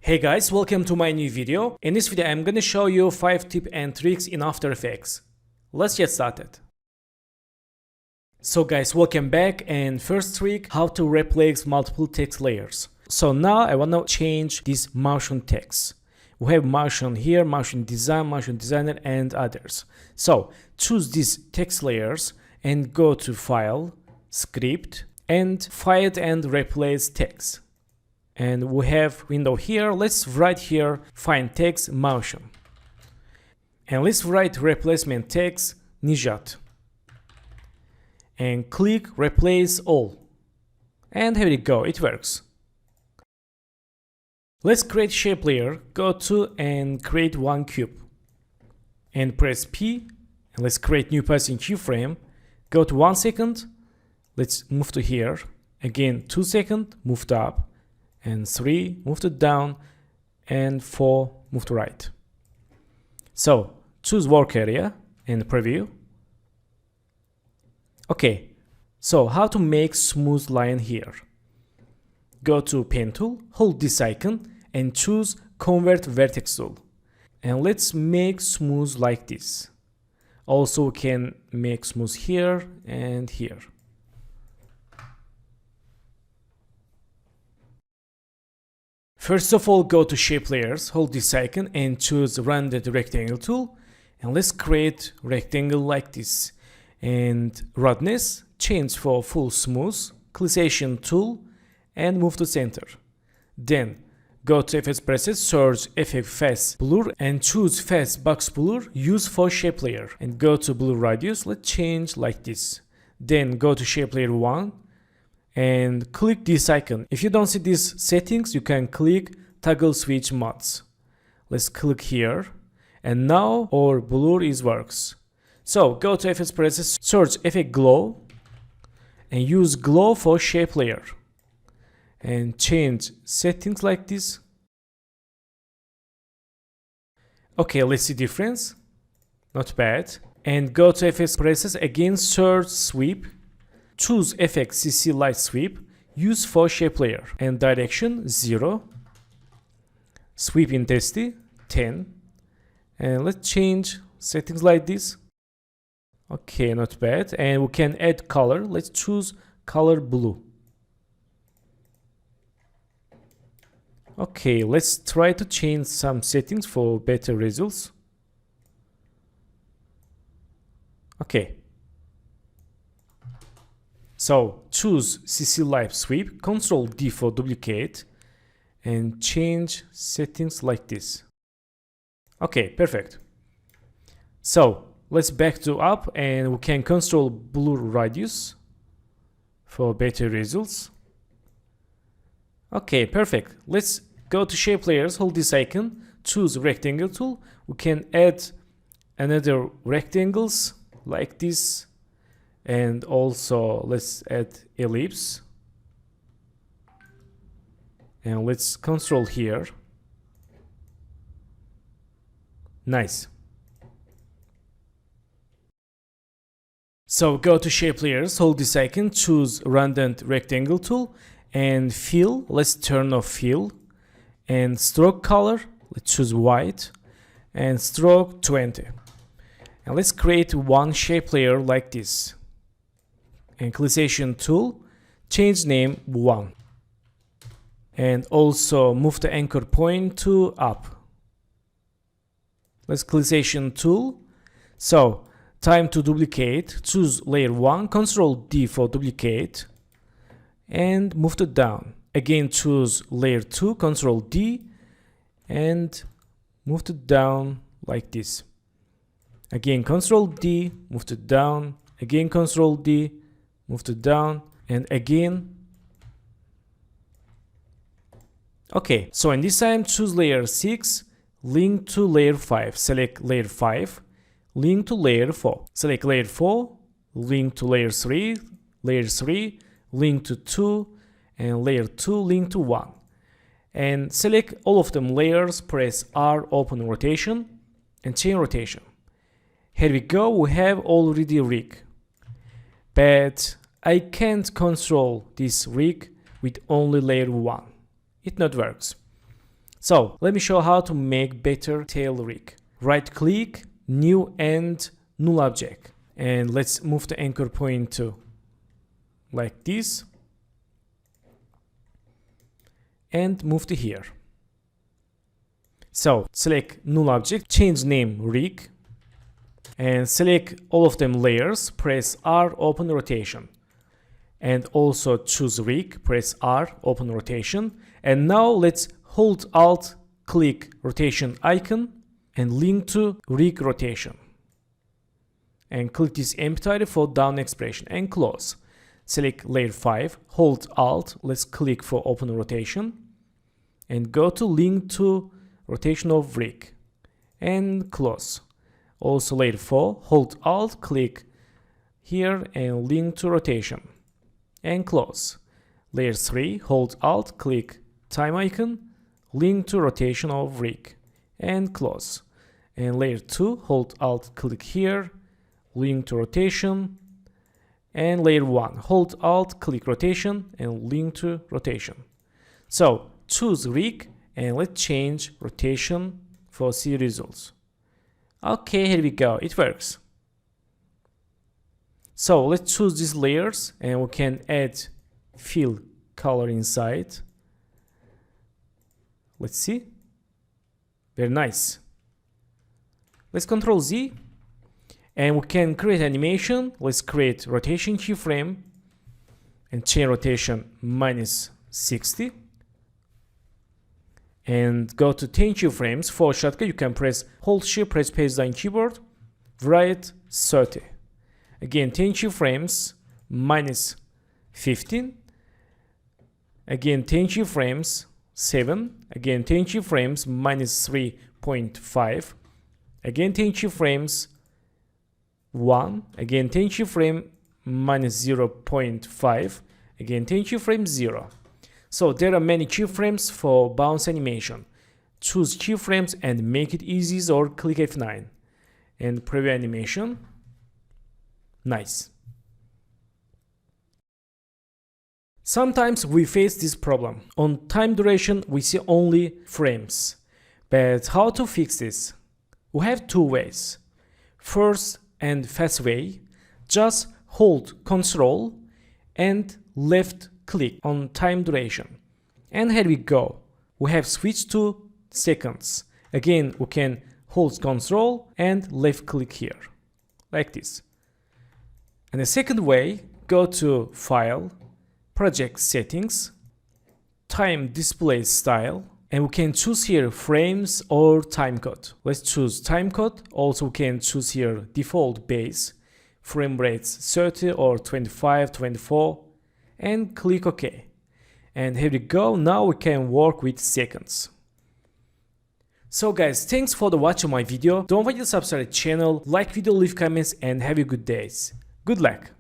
Hey guys, welcome to my new video. In this video I'm gonna show you 5 tips and tricks in After Effects. Let's get started. So guys, welcome back, and first trick, how to replace multiple text layers. So now I wanna change this motion text. We have motion here, motion design, motion designer, and others. So choose these text layers and go to File, Script, and Find and Replace Text. And we have window here. Let's write here find text motion, and let's write replacement text Nijat, and click replace all, and here we go, it works. Let's create shape layer. Go to and create one cube and press P, and let's create new position keyframe. Go to 1 second, let's move to here again, 2 seconds, move to up, and 3, move to down, and 4, move to right. So choose work area and preview. Okay, so how to make smooth line here? Go to pen tool, hold this icon, and choose convert vertex tool, and let's make smooth like this. Also we can make smooth here and here. First of all, go to shape layers, hold this icon, and choose rounded rectangle tool, and let's create rectangle like this. And roughness, change for full smooth, clickation tool, and move to center. Then go to effects presets, search effect fast blur, and choose fast box blur, use for shape layer, and go to blur radius. Let's change like this. Then go to shape layer 1 and click this icon. If you don't see these settings, you can click toggle switch modes. Let's click here, and now our blur is works. So go to effects presets, search effect glow, and use glow for shape layer, and change settings like this. Okay, let's see difference. Not bad. And go to effects presets again, search sweep, choose effect CC light sweep, use for shape layer, and direction 0, sweep intensity 10, and let's change settings like this. Okay, not bad. And we can add color. Let's choose color blue. Okay, let's try to change some settings for better results. Okay. So choose CC light sweep, Ctrl D for duplicate, and change settings like this. Okay, perfect. So let's back to up, and we can control blur radius for better results. Okay, perfect. Let's go to shape layers, hold this icon, choose rectangle tool. We can add another rectangles like this. And also let's add ellipse, and let's control here. Nice. So go to shape layers, hold this icon, choose random rectangle tool, and fill. Let's turn off fill, and stroke color, let's choose white, and stroke 20. And let's create one shape layer like this. And clickation tool, change name 1, and also move the anchor point to up. Let's clickation tool. So time to duplicate, choose layer 1, Ctrl D for duplicate, and move to down. Again choose layer 2, Ctrl D, and move to down like this. Again Ctrl D, move to down, again Ctrl D, move to down, and again. Okay, so in this time choose layer 6, link to layer 5, select layer 5, link to layer 4, select layer 4, link to layer 3, layer 3, link to 2, and layer 2, link to 1. And select all of them layers, press R, open rotation, and chain rotation. Here we go, we have already rig. But I can't control this rig with only layer 1. It not works. So let me show how to make better tail rig. Right click, new and null object. And let's move the anchor point to like this. And move to here. So select null object, change name rig. And select all of them layers, press R, open rotation. And also choose rig, press R, open rotation. And now let's hold Alt, click rotation icon and link to rig rotation. And click this empty area for down expression and close. Select layer 5, hold Alt, let's click for open rotation. And go to link to rotation of rig and close. Also layer 4, hold Alt, click here and link to rotation and close. Layer 3, hold Alt, click time icon, link to rotation of rig and close. And layer 2, hold Alt, click here, link to rotation. And layer 1, hold Alt, click rotation and link to rotation. So choose rig and let's change rotation for see results. Okay, here we go, it works. So let's choose these layers and we can add fill color inside. Let's see. Very nice. Let's Ctrl Z and we can create animation. Let's create rotation keyframe and change rotation -60. And go to 10 keyframes. For shortcut you can press hold shift, press paste down keyboard, right 30. Again 10 keyframes -15. Again 10 keyframes 7. Again 10 keyframes -3.5. Again 10 keyframes 1. Again 10 keyframe -0.5. Again 10 keyframes 0. So there are many keyframes for bounce animation. Choose keyframes and make it easy or click F9. And preview animation. Nice. Sometimes we face this problem. On time duration we see only frames. But how to fix this? We have two ways. First and fast way, just hold Ctrl and left click on time duration. And here we go. We have switched to seconds. Again, we can hold Ctrl and left click here. Like this. And the second way, go to File, Project Settings, Time Display Style, and we can choose here frames or timecode. Let's choose timecode. Also, we can choose here default base, frame rates 30 or 25, 24, and click OK. And here we go. Now we can work with seconds. So guys, thanks for watching my video. Don't forget to subscribe to the channel, like video, leave comments, and have a good days. Good luck.